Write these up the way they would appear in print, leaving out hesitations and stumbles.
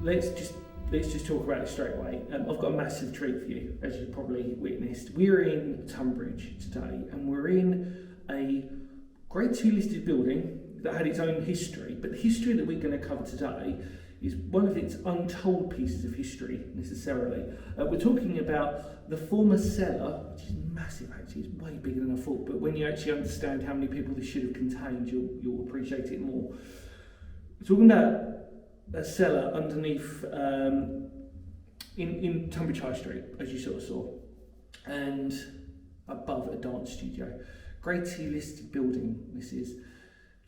let's just talk about it straight away. I've got a massive treat for you, as you probably witnessed. We're in Tunbridge today, and we're in a Grade 2 listed building that had its own history, but the history that we're going to cover today is one of its untold pieces of history, necessarily. We're talking about the former cellar, which is massive actually, it's way bigger than I thought, but when you actually understand how many people this should have contained, you'll appreciate it more. We're talking about a cellar underneath, in Tunbridge High Street, as you sort of saw, and above a dance studio. Grade 2 listed building, this is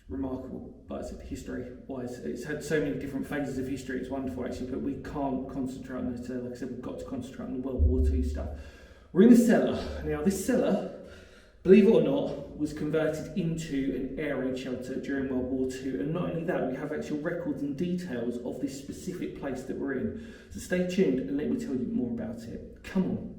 remarkable, like I said, history-wise. It's had so many different phases of history, it's wonderful actually, but we can't concentrate on this, like I said, we've got to concentrate on the World War II stuff. We're in a cellar. Now this cellar, believe it or not, was converted into an air raid shelter during World War II, and not only that, we have actual records and details of this specific place that we're in. So stay tuned and let me tell you more about it. Come on.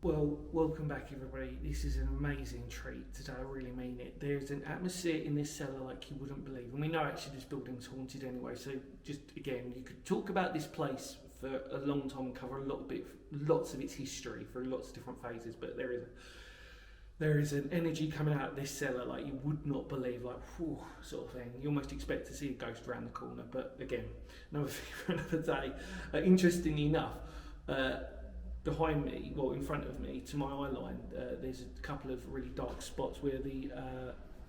Well, welcome back everybody. This is an amazing treat today, I really mean it. There's an atmosphere in this cellar like you wouldn't believe. And we know actually this building's haunted anyway, so just again, you could talk about this place for a long time and cover lots of its history for lots of different phases, but there is an energy coming out of this cellar like you would not believe, like whew, sort of thing. You almost expect to see a ghost around the corner, but again, another thing for another day. Interestingly enough, behind me, well in front of me, to my eye line, there's a couple of really dark spots where the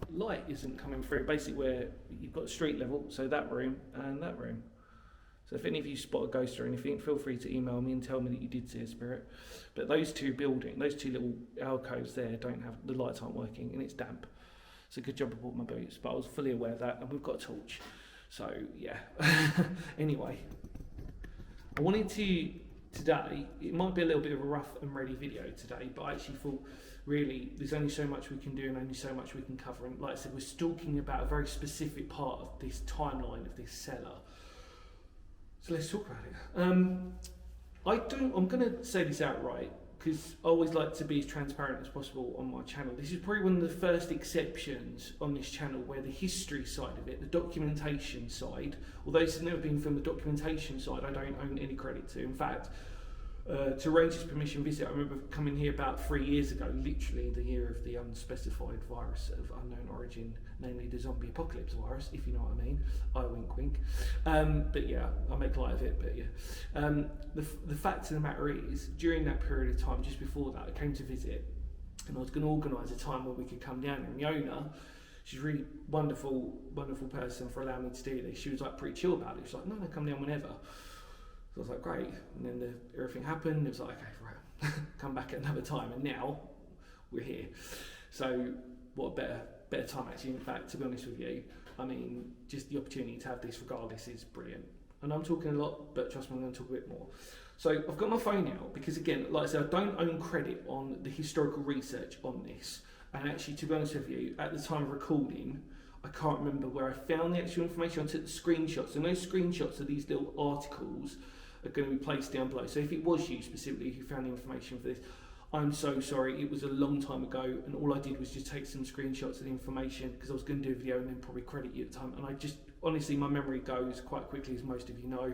light isn't coming through, basically where you've got street level, so that room and that room. So if any of you spot a ghost or anything, feel free to email me and tell me that you did see a spirit. But those two little alcoves there don't have, the lights aren't working and it's damp. So good job I bought my boots, but I was fully aware of that, and we've got a torch. So yeah, anyway, I wanted to, today, it might be a little bit of a rough and ready video today, but I actually thought really there's only so much we can do and only so much we can cover. And like I said, we're talking about a very specific part of this timeline of this cellar. So let's talk about it. I'm going to say this outright because I always like to be as transparent as possible on my channel. This is probably one of the first exceptions on this channel where the history side of it, the documentation side, although this has never been filmed, the documentation side I don't own any credit to. In fact, to arrange this permission visit, I remember coming here about 3 years ago, literally the year of the unspecified virus of unknown origin, namely the zombie apocalypse virus, if you know what I mean. I wink wink. But yeah, I make light of it, but yeah. The fact of the matter is, during that period of time, just before that, I came to visit, and I was going to organise a time where we could come down, and the owner, she's a really wonderful person for allowing me to do this. She was like pretty chill about it. She's like, no, come down whenever. So I was like, great. And then everything happened. It was like, okay, right, come back at another time. And now we're here. So what a better time actually. In fact, to be honest with you, I mean, just the opportunity to have this regardless is brilliant. And I'm talking a lot, but trust me, I'm going to talk a bit more. So I've got my phone out because again, like I said, I don't own credit on the historical research on this. And actually, to be honest with you, at the time of recording, I can't remember where I found the actual information. I took the screenshots, and those screenshots of these little articles are going to be placed down below. So if it was you specifically who found the information for this, I'm so sorry. It was a long time ago, and all I did was just take some screenshots of the information because I was going to do a video and then probably credit you at the time. And I just, honestly, my memory goes quite quickly, as most of you know,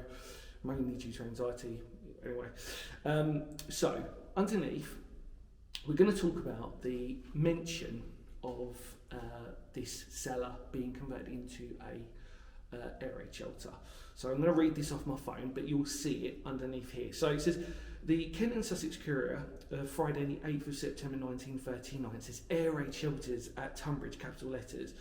mainly due to anxiety. Anyway, so underneath, we're going to talk about the mention of this cellar being converted into a air raid shelter. So I'm going to read this off my phone, but you'll see it underneath here. So it says, the Kent and Sussex Courier, Friday the 8th of September 1939, says air raid shelters at Tunbridge, capital letters.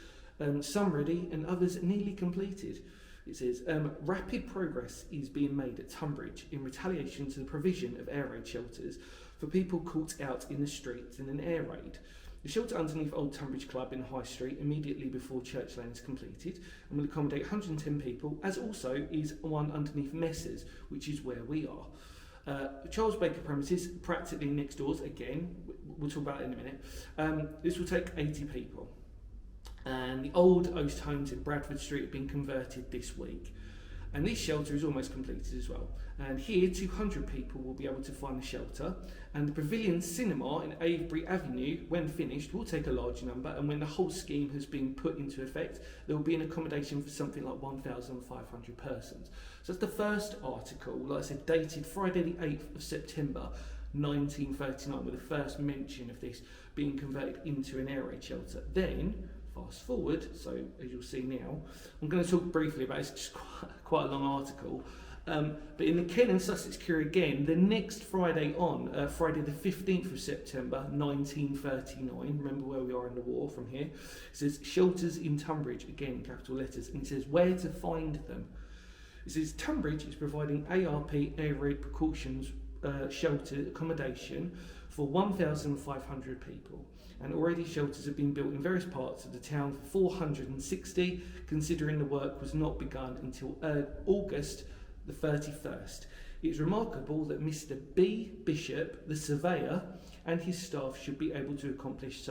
Some ready and others nearly completed. It says, rapid progress is being made at Tunbridge in retaliation to the provision of air raid shelters for people caught out in the streets in an air raid. The shelter underneath Old Tunbridge Club in High Street immediately before Church Lane is completed and will accommodate 110 people, as also is one underneath Messrs, which is where we are. Charles Baker premises, practically next doors, again, we'll talk about it in a minute. This will take 80 people. And the old Oast homes in Bradford Street have been converted this week. And this shelter is almost completed as well. And here, 200 people will be able to find the shelter. And the Pavilion Cinema in Avebury Avenue, when finished, will take a large number. And when the whole scheme has been put into effect, there will be an accommodation for something like 1,500 persons. So that's the first article, like I said, dated Friday the 8th of September 1939, with the first mention of this being converted into an air raid shelter. Then, fast forward, so as you'll see now, I'm going to talk briefly about it. It's just quite a long article. But in the Kent and Sussex Courier again, the next Friday on, Friday the 15th of September 1939, remember where we are in the war from here, it says shelters in Tunbridge, again capital letters, and it says where to find them. It says Tunbridge is providing ARP air raid precautions shelter accommodation for 1,500 people. And already shelters have been built in various parts of the town for 460, considering the work was not begun until August the 31st. It is remarkable that Mr. B. Bishop, the surveyor, and his staff should be able to accomplish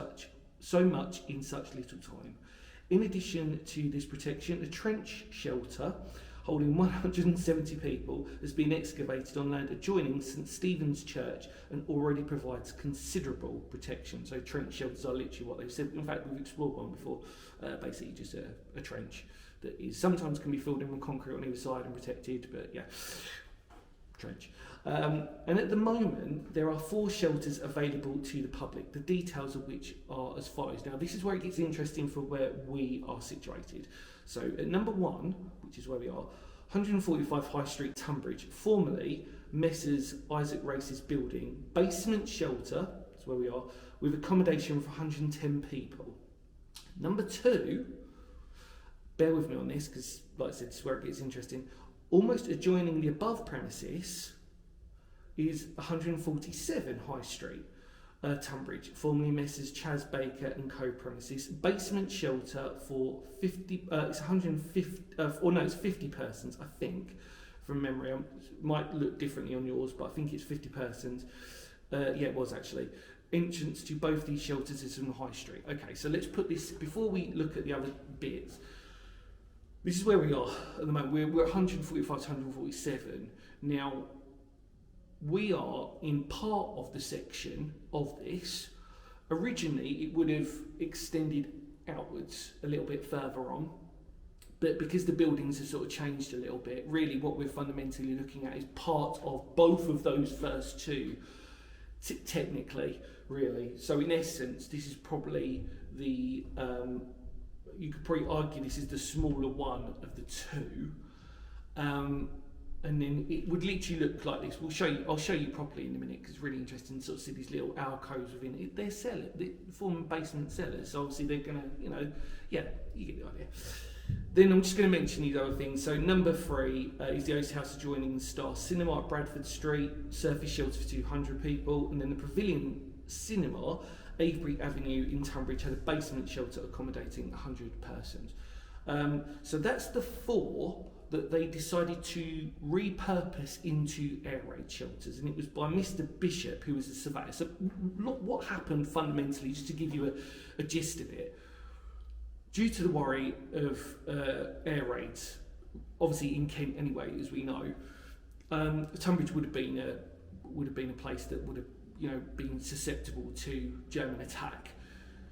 so much in such little time. In addition to this protection, a trench shelter holding 170 people has been excavated on land adjoining St Stephen's Church and already provides considerable protection. So trench shelters are literally what they've said. In fact, we've explored one before, basically just a trench that is sometimes can be filled in with concrete on either side and protected, but yeah, trench. And at the moment, there are 4 shelters available to the public, the details of which are as follows. Now, this is where it gets interesting for where we are situated. So at number 1, which is where we are, 145 High Street, Tunbridge, formerly Messrs Isaac Race's building, basement shelter, that's where we are, with accommodation for 110 people. Number 2, bear with me on this because, like I said, this is where it gets interesting, almost adjoining the above premises is 147 High Street, Tunbridge, formerly Messrs Chas Baker and Co premises, basement shelter for 50. It's 150, it's 50 persons, I think, from memory. It might look differently on yours, but I think it's 50 persons. Yeah, it was actually. Entrance to both these shelters is on the High Street. Okay, so let's put this before we look at the other bits. This is where we are at the moment. We're 145 to 147 now. We are in part of the section of this. Originally, it would have extended outwards a little bit further on, but because the buildings have sort of changed a little bit, really what we're fundamentally looking at is part of both of those first two, technically, really. So in essence, this is probably the, you could probably argue this is the smaller one of the two. And then it would literally look like this. I'll show you properly in a minute because it's really interesting to sort of see these little alcoves within it. They're cellars, they form basement cellars, so obviously they're gonna, yeah, you get the idea. Then I'm just going to mention these other things. So number 3 is the Oast House adjoining the Star Cinema at Bradford Street, surface shelter for 200 people, and then the Pavilion Cinema, Avebury Avenue in Tunbridge, had a basement shelter accommodating 100 persons. So that's the 4 that they decided to repurpose into air raid shelters, and it was by Mr. Bishop, who was a surveyor. So look what happened fundamentally, just to give you a gist of it. Due to the worry of air raids, obviously in Kent anyway, as we know, Tunbridge would have been a place that would have been susceptible to German attack.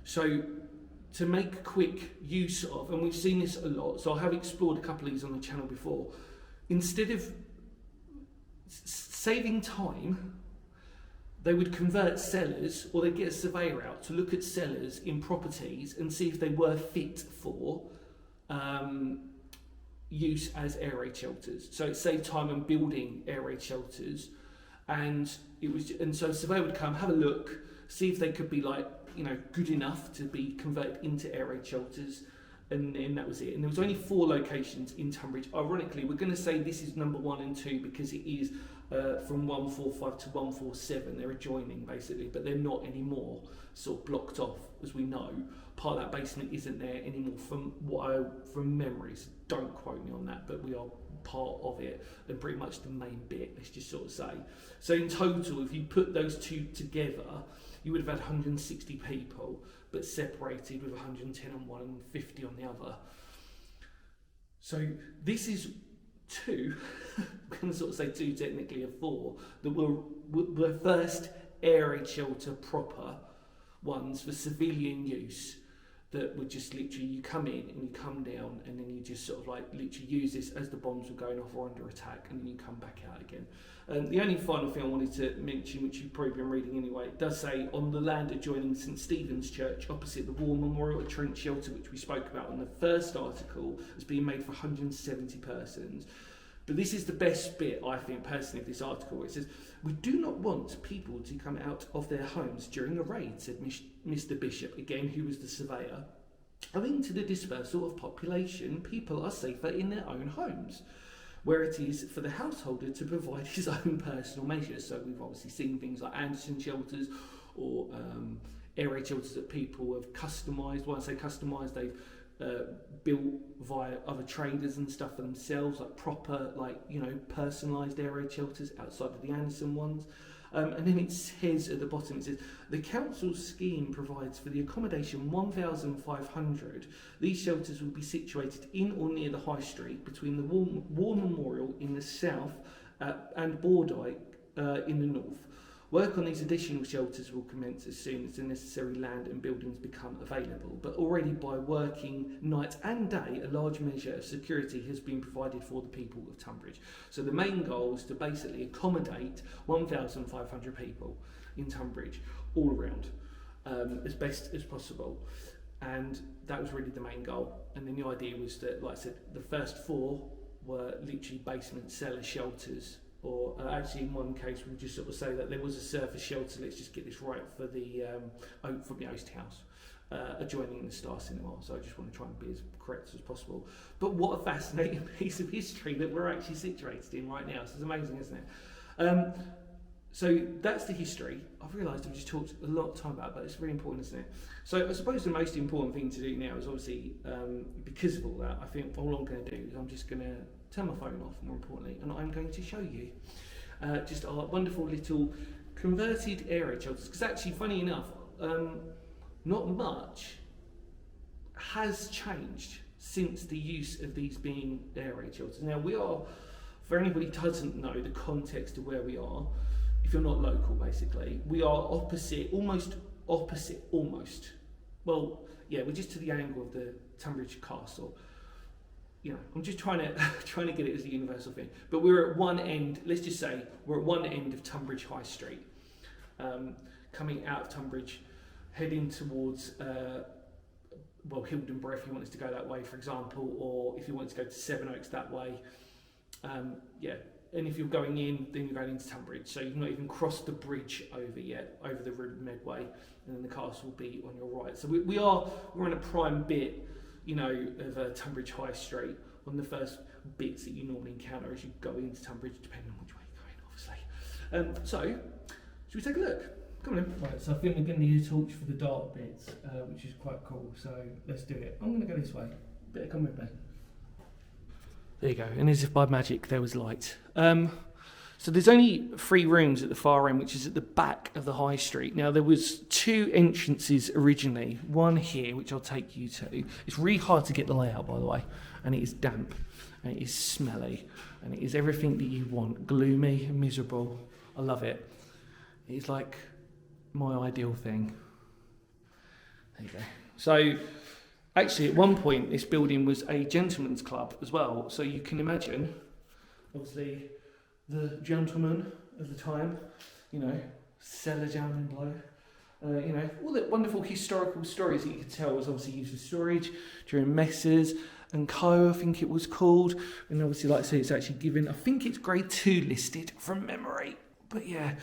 So to make quick use of, and we've seen this a lot, so I have explored a couple of these on the channel before, instead of saving time, they would convert cellars, or they'd get a surveyor out to look at cellars in properties and see if they were fit for use as air raid shelters. So it saved time on building air raid shelters, and so a surveyor would come, have a look, see if they could be good enough to be converted into air raid shelters, and then that was it. And there was only 4 locations in Tunbridge. Ironically, we're going to say this is number 1 and 2 because it is from 145 to 147. They're adjoining basically, but they're not anymore, sort of blocked off as we know. part of that basement isn't there anymore from memory, so don't quote me on that, but we are part of it and pretty much the main bit, let's just sort of say. So in total, if you put those two together, you would have had 160 people, but separated with 110 on one and 50 on the other. So this is two, I'm going to sort of say two technically of four, that were first air raid shelter proper ones for civilian use, that would just literally, you come in and you come down and then you just sort of like literally use this as the bombs were going off or under attack, and then you come back out again. The only final thing I wanted to mention, which you've probably been reading anyway, it does say on the land adjoining St Stephen's Church opposite the War Memorial, a trench shelter which we spoke about in the first article, has been made for 170 persons. But this is the best bit, I think, personally, of this article. It says, "We do not want people to come out of their homes during a raid," said Mr. Bishop, again, who was the surveyor. "Owing to the dispersal of population, people are safer in their own homes, where it is for the householder to provide his own personal measures." So we've obviously seen things like Anderson shelters or air raid shelters that people have customised. When I say customised, they've built via other traders and stuff for themselves, like proper, like, you know, personalised air raid shelters outside of the Anderson ones. And then it says at the bottom, it says, "The council's scheme provides for the accommodation 1,500. These shelters will be situated in or near the High Street between the War Memorial in the south and Bourdyke in the north. Work on these additional shelters will commence as soon as the necessary land and buildings become available, but already by working night and day, a large measure of security has been provided for the people of Tunbridge." So the main goal is to basically accommodate 1,500 people in Tunbridge all around, as best as possible. And that was really the main goal. And then the idea was that, like I said, the first four were literally basement cellar shelters. Or actually, in one case, we'll just sort of say that there was a surface shelter. Let's just get this right for the from the Oast House, adjoining the Star Cinema. So I just want to try and be as correct as possible. But what a fascinating piece of history that we're actually situated in right now. So it's amazing, isn't it? So that's the history. I've realised I've just talked a lot of time about it, but it's really important, isn't it? So I suppose the most important thing to do now is obviously, because of all that, I think all I'm going to do is I'm just going to turn my phone off, more importantly, and I'm going to show you just our wonderful little converted air raid shelters. Because actually, funny enough, not much has changed since the use of these being air raid shelters. Now, we are, for anybody who doesn't know the context of where we are, if you're not local, basically, we are almost opposite. Well, yeah, we're just to the angle of the Tunbridge Castle. You know, I'm just trying to get it as a universal thing. But we're at one end, let's just say, we're at one end of Tunbridge High Street, coming out of Tunbridge, heading towards, Hildenborough, if you wanted to go that way, for example, or if you wanted to go to Sevenoaks that way. And if you're going in, then you're going into Tunbridge. So you've not even crossed the bridge over yet, over the River Medway, and then the castle will be on your right. So we're in a prime bit, you know, of Tunbridge High Street, one of the first bits that you normally encounter as you go into Tunbridge, depending on which way you're going, obviously. So, should we take a look? Come on in. Right, so I think we're going to need a torch for the dark bits, which is quite cool, so let's do it. I'm going to go this way. Better come with me. There you go, and as if by magic, there was light. So there's only 3 rooms at the far end, which is at the back of the High Street. Now, there was 2 entrances originally, one here, which I'll take you to. It's really hard to get the layout, by the way, and it is damp, and it is smelly, and it is everything that you want, gloomy and miserable. I love it. It's like my ideal thing. There you go. So, actually, at one point, this building was a gentleman's club as well. So you can imagine, obviously, the gentleman of the time, you know, cellar down and below, you know, all the wonderful historical stories that you could tell was obviously used for storage during Messrs and Co, I think it was called. And obviously, like I say, it's actually given, I think it's grade 2 listed from memory. But yeah,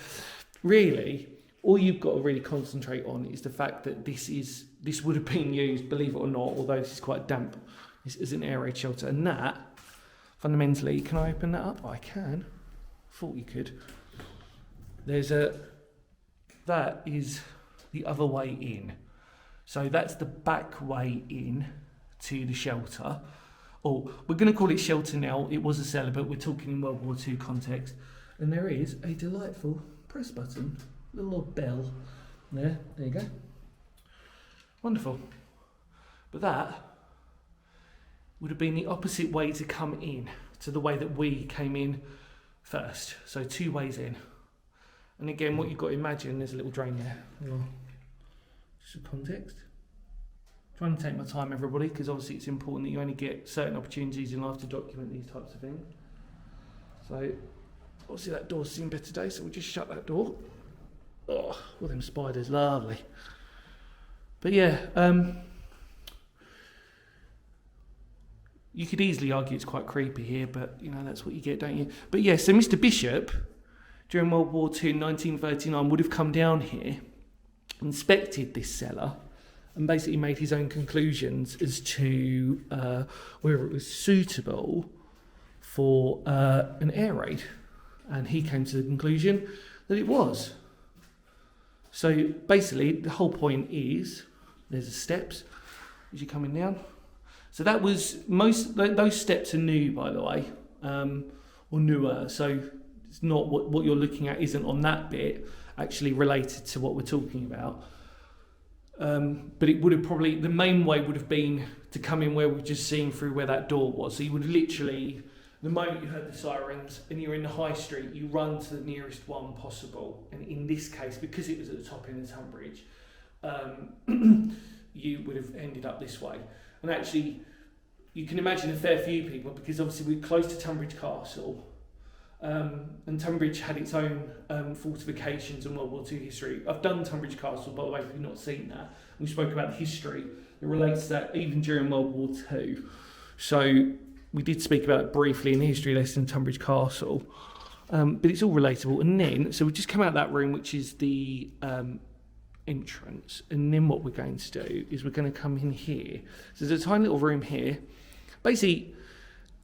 really, all you've got to really concentrate on is the fact that this would have been used, believe it or not, although this is quite damp, this is an air raid shelter. And that, fundamentally, can I open that up? I can. Thought you could. That is the other way in. So that's the back way in to the shelter. Or we're going to call it shelter now. It was a cellar, but we're talking in World War II context. And there is a delightful press button, little old bell. There you go. Wonderful. But that would have been the opposite way to come in to the way that we came in first. So 2 ways in. And again, what you've got to imagine, there's a little drain there. Just for context. Trying to take my time, everybody, because obviously it's important that you only get certain opportunities in life to document these types of things. So obviously that door's seen better today, so we'll just shut that door. Oh, all them spiders, lovely. But yeah, you could easily argue it's quite creepy here, but you know, that's what you get, don't you? But yeah, so Mr. Bishop, during World War II, 1939, would have come down here, inspected this cellar, and basically made his own conclusions as to whether it was suitable for an air raid. And he came to the conclusion that it was. So basically, the whole point is, there's the steps as you're coming down. So that was, those steps are new, by the way, or newer. So it's not what you're looking at isn't on that bit actually related to what we're talking about. But it would have probably, the main way would have been to come in where we've just seen through where that door was. So you would literally, the moment you heard the sirens and you're in the high street, you run to the nearest one possible. And in this case, because it was at the top end of Tunbridge, you would have ended up this way. And actually, you can imagine a fair few people, because obviously we're close to Tunbridge Castle. And Tunbridge had its own fortifications in World War II history. I've done Tunbridge Castle, by the way, if you've not seen that. We spoke about the history that relates to that even during World War II. So we did speak about it briefly in the history lesson, Tunbridge Castle. But it's all relatable. And then, so we just come out of that room, which is the entrance. And then what we're going to do is we're going to come in here. So there's a tiny little room here. Basically,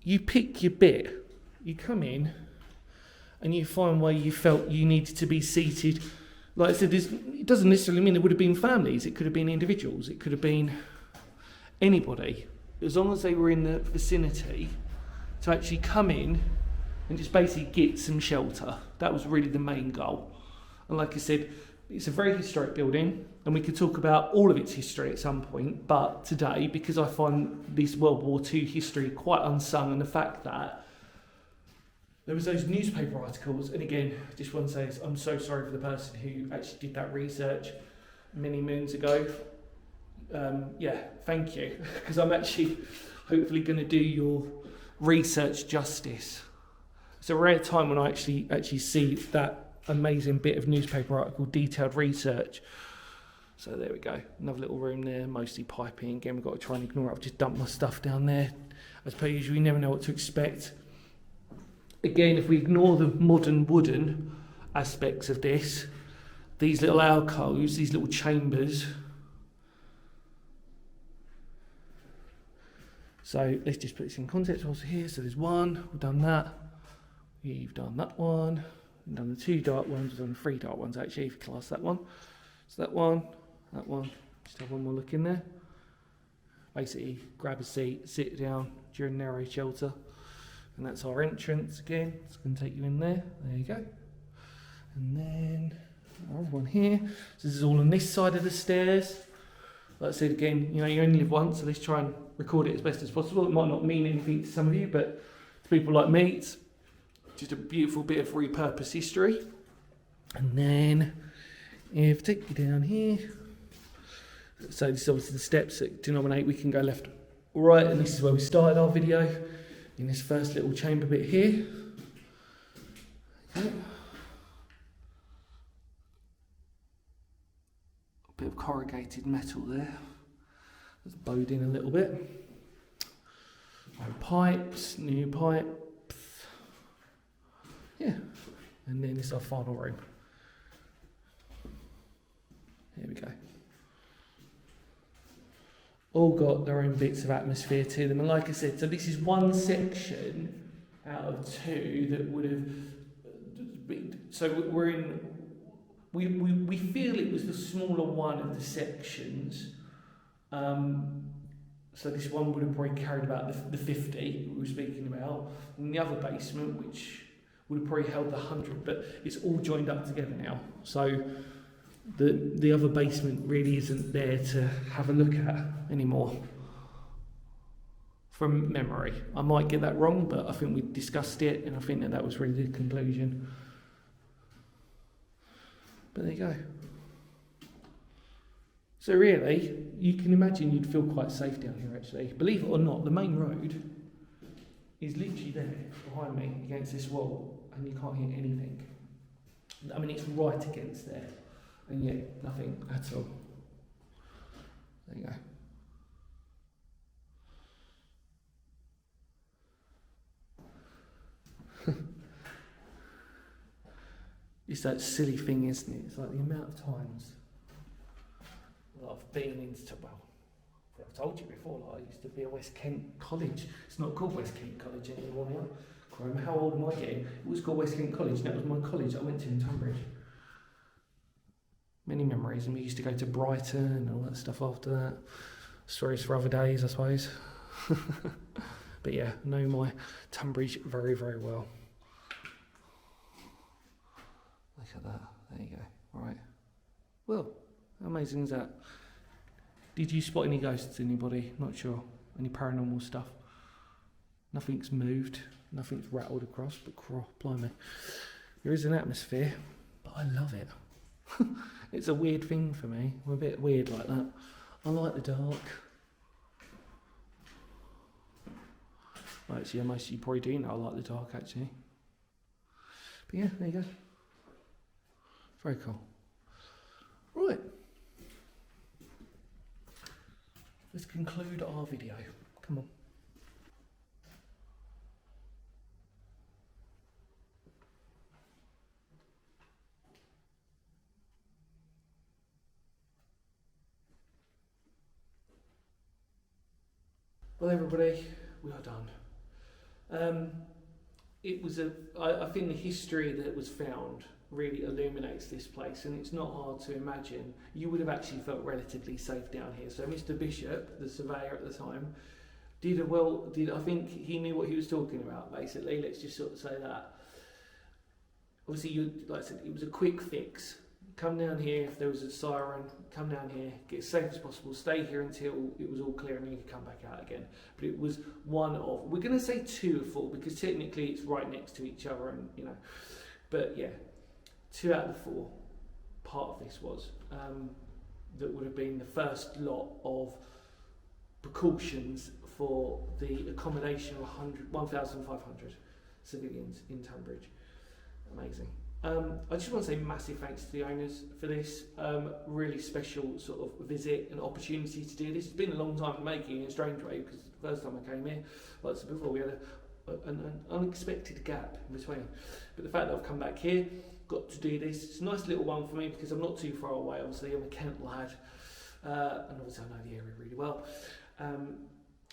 you pick your bit. You come in and you find where you felt you needed to be seated. Like I said, it doesn't necessarily mean there would have been families. It could have been individuals. It could have been anybody. As long as they were in the vicinity to actually come in and just basically get some shelter. That was really the main goal. And like I said, it's a very historic building, and we could talk about all of its history at some point, but today, because I find this World War II history quite unsung, and the fact that there was those newspaper articles, and again, I just want to say I'm so sorry for the person who actually did that research many moons ago. Yeah, thank you, because I'm actually hopefully going to do your research justice. It's a rare time when I actually see that amazing bit of newspaper article, detailed research. So there we go, another little room there, mostly piping. Again, we've got to try and ignore it. I've just dumped my stuff down there. As per usual, you never know what to expect. Again, if we ignore the modern wooden aspects of this, these little alcoves, these little chambers. So let's just put this in context also here. So there's one, we've done that. We've done that one. We've done the 2 dark ones, we've done the 3 dark ones actually, if you class that one. So that one, just have one more look in there. Basically, grab a seat, sit down during narrow shelter. And that's our entrance again. It's going to take you in there. There you go. And then another one here. So this is all on this side of the stairs. Like I said again, you know, you only live once, so let's try and record it as best as possible. It might not mean anything to some of you, but to people like me, it's just a beautiful bit of repurposed history. And then if I take you down here, so this is obviously the steps that denominate we can go left or right, and this is where we started our video, in this first little chamber bit here. Okay. A bit of corrugated metal there. It's bowed in a little bit. Old pipes, new pipes. Yeah, and then this is our final room. Here we go. All got their own bits of atmosphere to them, and like I said, so this is one section out of 2 that would have been, so we feel it was the smaller one of the sections So this one would have probably carried about the 50 we were speaking about, and the other basement, which would have probably held the 100, but it's all joined up together now. So the other basement really isn't there to have a look at anymore. From memory, I might get that wrong, but I think we discussed it, and I think that was really the conclusion. But there you go. So really, you can imagine you'd feel quite safe down here actually. Believe it or not, the main road is literally there behind me against this wall, and you can't hear anything. I mean, it's right against there, and yet nothing at all. There you go. It's that silly thing, isn't it? It's like the amount of times I've been into, well, I've told you before, like I used to be at West Kent College. It's not called West Kent College anymore now. Crime, how old am I getting? It was called West Kent College, and that was my college I went to in Tunbridge. Many memories, and we used to go to Brighton and all that stuff after that. Stories for other days, I suppose. But yeah, know my Tunbridge very, very well. Look at that, there you go, right. Well, how amazing is that? Did you spot any ghosts, anybody? Not sure. Any paranormal stuff? Nothing's moved, nothing's rattled across, but blimey. There is an atmosphere, but I love it. It's a weird thing for me. I'm a bit weird like that. I like the dark. Well, actually, most of you probably do know I like the dark, actually. But yeah, there you go. Very cool. Right. Let's conclude our video. Come on. Well, everybody, we are done. It was I think the history that was found really illuminates this place, and it's not hard to imagine. You would have actually felt relatively safe down here. So Mr. Bishop, the surveyor at the time, I think he knew what he was talking about, basically. Let's just sort of say that. Obviously, like I said, it was a quick fix. Come down here if there was a siren, come down here, get as safe as possible, stay here until it was all clear and you could come back out again. But it was one of, we're going to say 2 of 4, because technically it's right next to each other, and you know, but yeah, 2 out of the 4 part of this was that would have been the first lot of precautions for the accommodation of 1,500 civilians in Tunbridge. Amazing. I just want to say massive thanks to the owners for this really special sort of visit and opportunity to do this. It's been a long time making in a strange way, because the first time I came here, like I said before, we had an unexpected gap in between. But the fact that I've come back here, got to do this, it's a nice little one for me because I'm not too far away. Obviously, I'm a Kent lad, and obviously I know the area really well.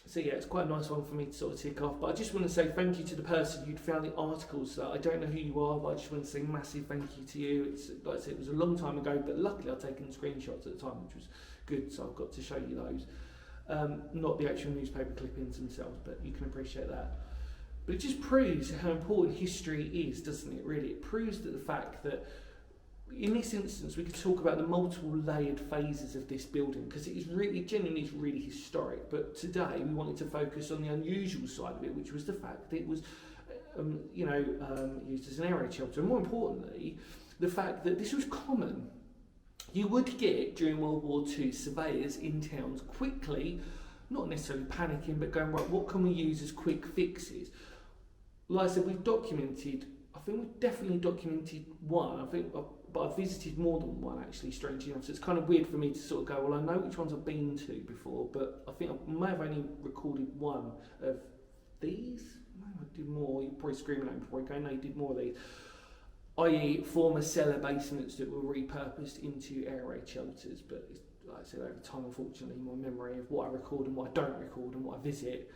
So yeah, it's quite a nice one for me to sort of tick off. But I just want to say thank you to the person who'd found the articles. I don't know who you are, but I just want to say massive thank you to you. It's like I said, it was a long time ago, but luckily I'd taken screenshots at the time, which was good, so I've got to show you those. Not the actual newspaper clippings themselves, but you can appreciate that. But it just proves how important history is, doesn't it, really? It proves that the fact that in this instance, we could talk about the multiple layered phases of this building, because it is really, genuinely, is really historic. But today, we wanted to focus on the unusual side of it, which was the fact that it was, used as an air raid shelter. And more importantly, the fact that this was common. You would get, during World War II, surveyors in towns quickly, not necessarily panicking, but going, right, what can we use as quick fixes? Like I said, we've definitely documented one. But I've visited more than one, actually, strangely enough. So it's kind of weird for me to sort of go, well, I know which ones I've been to before, but I think I may have only recorded one of these. No, I did more. You're probably screaming at me before I go, no, you did more of these. I.e. former cellar basements that were repurposed into air raid shelters. But it's, like I said, over time, unfortunately, my memory of what I record and what I don't record and what I visit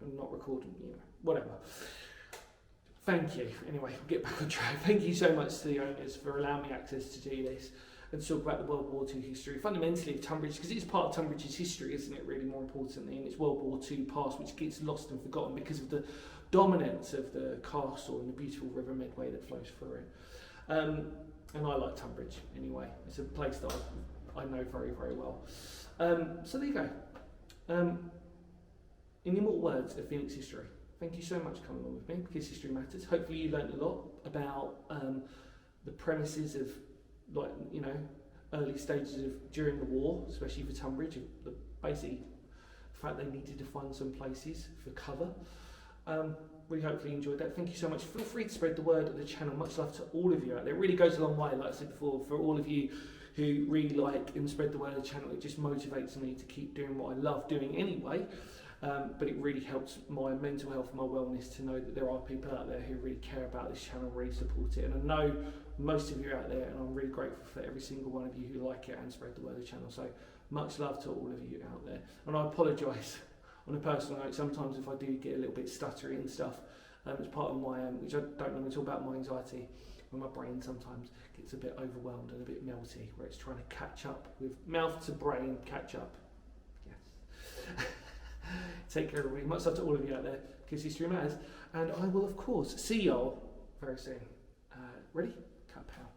and not record, and, whatever. Thank you. Anyway, we'll get back on track. Thank you so much to the owners for allowing me access to do this. and talk about the World War II history, fundamentally of Tunbridge, because it's part of Tunbridge's history, isn't it, really, more importantly, and it's World War II past, which gets lost and forgotten because of the dominance of the castle and the beautiful River Medway that flows through it. And I like Tunbridge, anyway. It's a place that I know very, very well. So there you go. In the immortal words of Phoenix history, thank you so much for coming on with me, because history matters. Hopefully you learned a lot about the premises of, like, you know, early stages of during the war, especially for Tunbridge, the basic fact they needed to find some places for cover. Really hopefully you enjoyed that. Thank you so much. Feel free to spread the word of the channel. Much love to all of you out there. It really goes a long way, like I said before, for all of you who really like and spread the word of the channel. It just motivates me to keep doing what I love doing anyway. But it really helps my mental health and my wellness to know that there are people out there who really care about this channel, really support it. And I know most of you out there, and I'm really grateful for every single one of you who like it and spread the word of the channel. So much love to all of you out there. And I apologise on a personal note, sometimes if I do get a little bit stuttery and stuff, it's part of my, which I don't normally talk about, my anxiety, when my brain sometimes gets a bit overwhelmed and a bit melty, where it's trying to catch up with mouth to brain, catch up. Yes. Take care, everybody. Much love to all of you out there, because history matters. And I will, of course, see y'all very soon. Ready? Cut power.